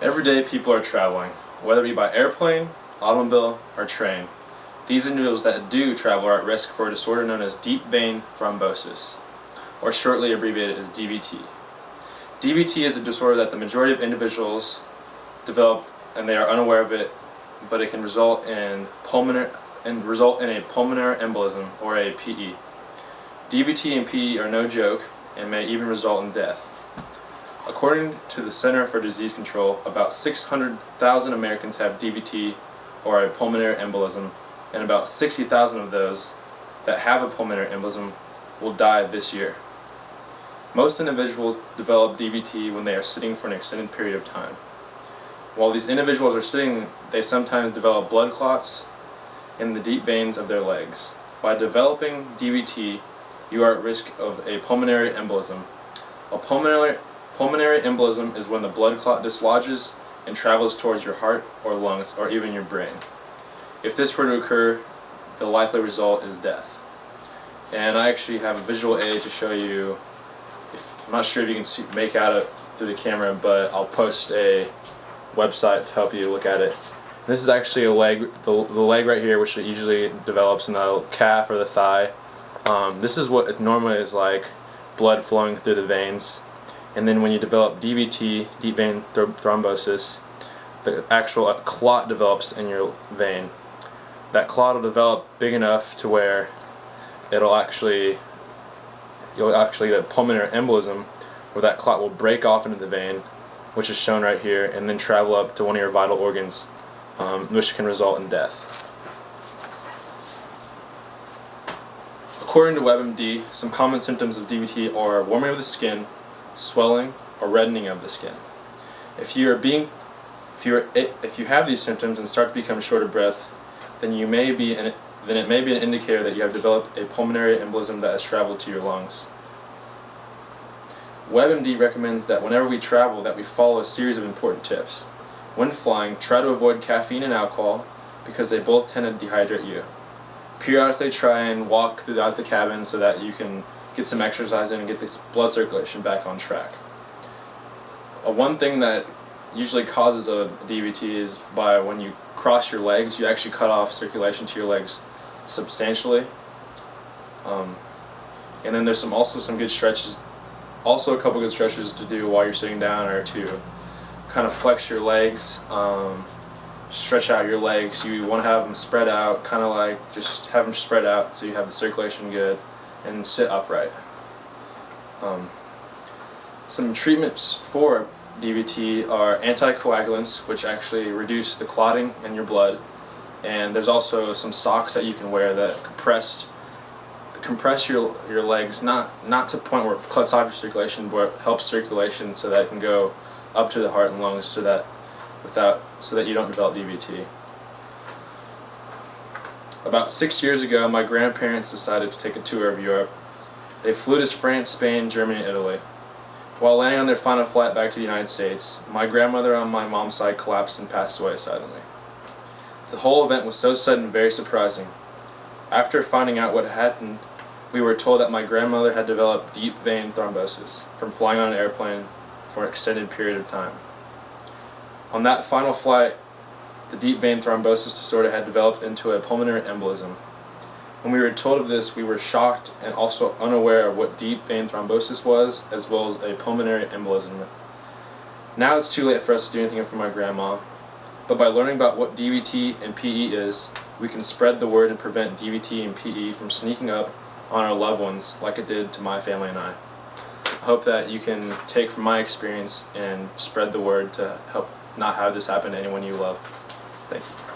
Every day people are traveling, whether it be by airplane, automobile, or train. These individuals that do travel are at risk for a disorder known as deep vein thrombosis, or shortly abbreviated as DVT. DVT is a disorder that the majority of individuals develop and they are unaware of it, but it can result in a pulmonary embolism, or a PE. DVT and PE are no joke and may even result in death. According to the Center for Disease Control, about 600,000 Americans have DVT or a pulmonary embolism, and about 60,000 of those that have a pulmonary embolism will die this year. Most individuals develop DVT when they are sitting for an extended period of time. While these individuals are sitting, they sometimes develop blood clots in the deep veins of their legs. By developing DVT, you are at risk of a pulmonary embolism. A pulmonary embolism is when the blood clot dislodges and travels towards your heart or lungs or even your brain. If this were to occur, the likely result is death. And I actually have a visual aid to show you. I'm not sure if you can make out it through the camera, but I'll post a website to help you look at it. This is actually a leg, the leg right here, which it usually develops in the calf or the thigh. This is what it normally is like, blood flowing through the veins. And then when you develop DVT, deep vein thrombosis, the actual clot develops in your vein. That clot will develop big enough to where you'll actually get a pulmonary embolism, where that clot will break off into the vein, which is shown right here, and then travel up to one of your vital organs, which can result in death. According to WebMD, some common symptoms of DVT are warming of the skin, swelling, or reddening of the skin. If you have these symptoms and start to become short of breath, then it may be an indicator that you have developed a pulmonary embolism that has traveled to your lungs. WebMD recommends that whenever we travel, that we follow a series of important tips. When flying, try to avoid caffeine and alcohol because they both tend to dehydrate you. Periodically try and walk throughout the cabin so that you can get some exercise in and get this blood circulation back on track. One thing that usually causes a DVT is by when you cross your legs, you actually cut off circulation to your legs substantially. And then there's also some good stretches, also a couple good stretches to do while you're sitting down, or to kind of flex your legs, stretch out your legs. You want to have them spread out, kind of like just have them spread out so you have the circulation good, and sit upright. Some treatments for DVT are anticoagulants, which actually reduce the clotting in your blood, and there's also some socks that you can wear that compress your legs, not to the point where it cuts off your circulation, but helps circulation so that it can go up to the heart and lungs, so that you don't develop DVT. About 6 years ago, my grandparents decided to take a tour of Europe. They flew to France, Spain, Germany, and Italy. While landing on their final flight back to the United States, my grandmother on my mom's side collapsed and passed away suddenly. The whole event was so sudden and very surprising. After finding out what happened, we were told that my grandmother had developed deep vein thrombosis from flying on an airplane for an extended period of time. On that final flight, the deep vein thrombosis disorder had developed into a pulmonary embolism. When we were told of this, we were shocked and also unaware of what deep vein thrombosis was, as well as a pulmonary embolism. Now it's too late for us to do anything for my grandma, but by learning about what DVT and PE is, we can spread the word and prevent DVT and PE from sneaking up on our loved ones like it did to my family and I. I hope that you can take from my experience and spread the word to help not have this happen to anyone you love. Thank you.